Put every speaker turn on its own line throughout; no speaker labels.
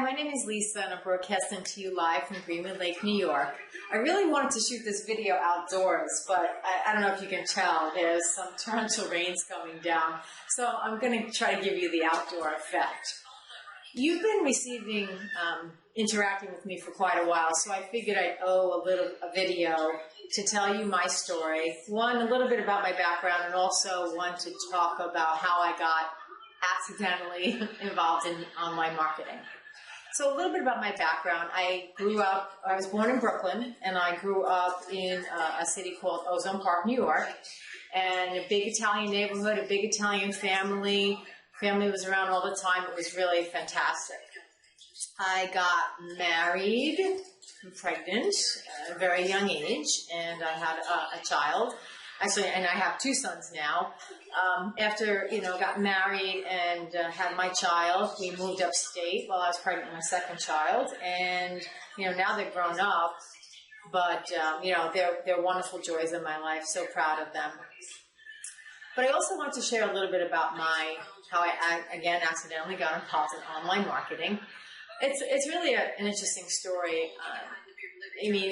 my name is Lisa and I'm broadcasting to you live from Greenwood Lake, New York. I really wanted to shoot this video outdoors, but I don't know if you can tell, there's some torrential rains coming down, so I'm going to try to give you the outdoor effect. You've been interacting with me for quite a while, so I figured I'd owe a video to tell you my story. One, a little bit about my background, and also one to talk about how I got accidentally involved in online marketing. So a little bit about my background. I was born in Brooklyn, and I grew up in a city called Ozone Park, New York, and a big Italian neighborhood, a big Italian family. Family was around all the time. It was really fantastic. I got married and pregnant at a very young age, and I had a child. Actually, and I have two sons now. After, got married and had my child, we moved upstate while I was pregnant with my second child. And, now they're grown up, but, they're wonderful joys in my life. So proud of them. But I also want to share a little bit about how I, again, accidentally got involved in online marketing. It's really an interesting story.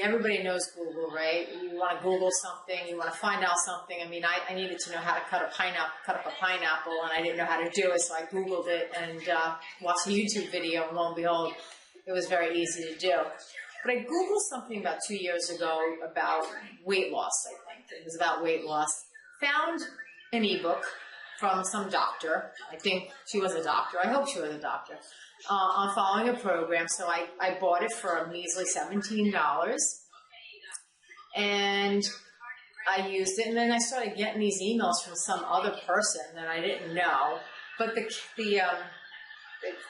Everybody knows Google, right? You want to Google something, you want to find out something. I needed to know how to cut up a pineapple, and I didn't know how to do it, so I Googled it and watched a YouTube video, and lo and behold, it was very easy to do. But I Googled something about 2 years ago about weight loss, I think. It was about weight loss. Found an ebook from some doctor. I think she was a doctor. I hope she was a doctor. On following a program, so I bought it for a measly $17, and I used it, and then I started getting these emails from some other person that I didn't know, but the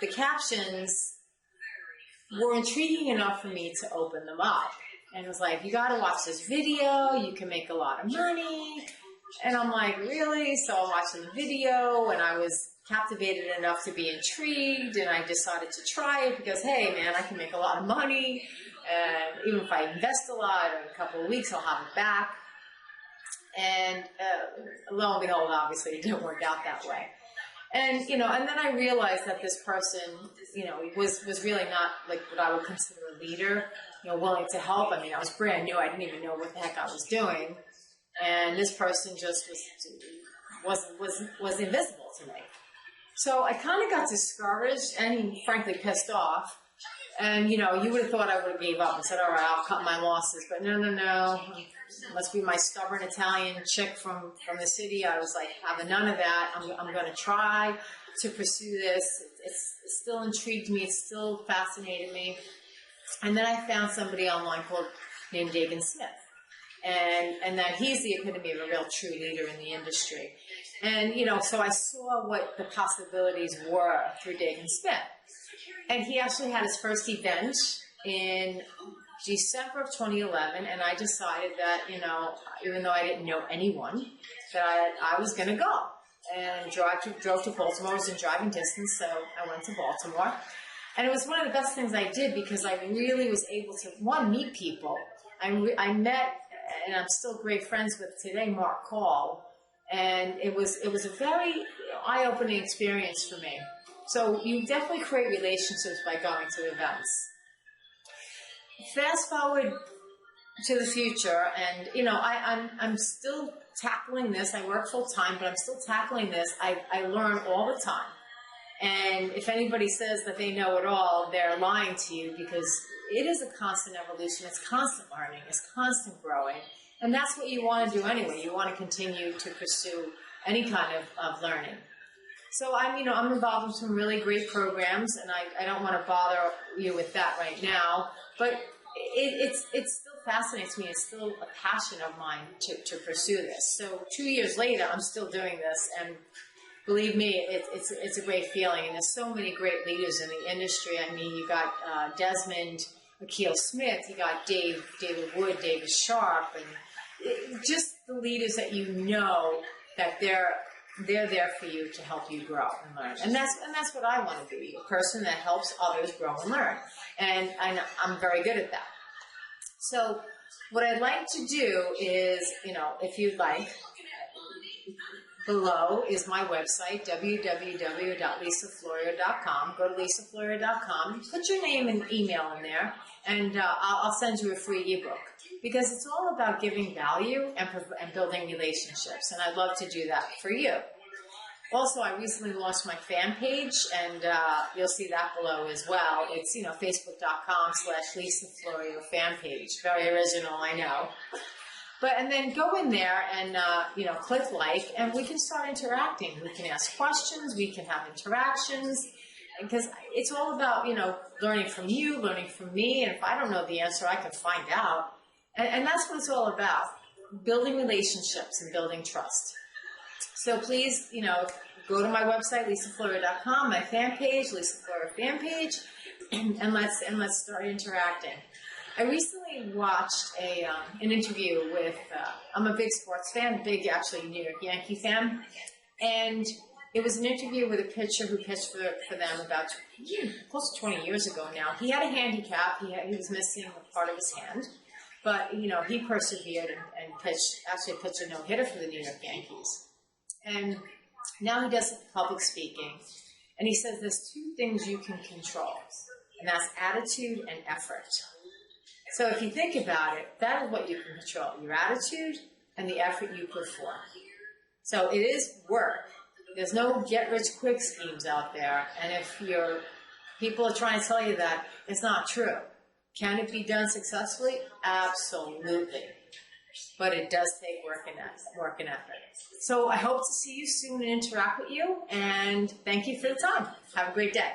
captions were intriguing enough for me to open them up, and it was like, you got to watch this video, you can make a lot of money, and I'm like, really? So I'm watching the video, and I was captivated enough to be intrigued, and I decided to try it because, hey, man, I can make a lot of money, and even if I invest a lot, in a couple of weeks I'll have it back. And lo and behold, obviously, it didn't work out that way. And and then I realized that this person, was really not like what I would consider a leader, willing to help. I was brand new; I didn't even know what the heck I was doing, and this person just was invisible to me. So I kind of got discouraged and frankly pissed off. And, you would have thought I would have gave up and said, all right, I'll cut my losses. But no. Must be my stubborn Italian chick from the city. I was like, having none of that. I'm going to try to pursue this. It still intrigued me. It still fascinated me. And then I found somebody online named Dagan Smith. And that he's the epitome of a real true leader in the industry. And, so I saw what the possibilities were through Dagan Smith. And he actually had his first event in December of 2011, and I decided that, even though I didn't know anyone, that I was going to go. And drove to Baltimore. It was in driving distance, so I went to Baltimore. And it was one of the best things I did because I really was able to, one, meet people. I met, and I'm still great friends with today, Mark Call. And it was a very eye-opening experience for me. So you definitely create relationships by going to events. Fast forward to the future, and I'm still tackling this. I work full time, but I'm still tackling this. I learn all the time. And if anybody says that they know it all, they're lying to you because it is a constant evolution. It's constant learning. It's constant growing. And that's what you want to do anyway. You want to continue to pursue any kind of learning. So I'm involved in some really great programs, and I don't want to bother you with that right now. But it still fascinates me. It's still a passion of mine to pursue this. So 2 years later, I'm still doing this, and believe me, it's a great feeling. And there's so many great leaders in the industry. You got Desmond Akil Smith, you got David Wood, David Sharp, and just the leaders that that they're there for you to help you grow and learn. And that's what I want to be, a person that helps others grow and learn. And I'm very good at that. So what I'd like to do is, if you'd like, below is my website, www.lisaflorio.com. Go to lisaflorio.com, put your name and email in there, and I'll send you a free ebook. Because it's all about giving value and building relationships, and I'd love to do that for you. Also, I recently launched my fan page, and you'll see that below as well. It's, facebook.com/Lisa Florio fan page. Very original, I know. And then go in there and, click like, and we can start interacting. We can ask questions, we can have interactions, because it's all about, learning from you, learning from me, and if I don't know the answer, I can find out. And that's what it's all about, building relationships and building trust. So please, go to my website, lisaflorio.com, my fan page, Lisa Florio fan page, and let's start interacting. I recently watched an interview with, I'm a big sports fan, actually New York Yankee fan, and it was an interview with a pitcher who pitched for them about close to 20 years ago now. He had a handicap, he was missing a part of his hand. But, he persevered and pitched a no-hitter for the New York Yankees. And now he does public speaking. And he says there's two things you can control, and that's attitude and effort. So if you think about it, that is what you can control, your attitude and the effort you put forth. So it is work. There's no get-rich-quick schemes out there. And if people are trying to tell you that, it's not true. Can it be done successfully? Absolutely. But it does take work and effort. So I hope to see you soon and interact with you. And thank you for the time. Have a great day.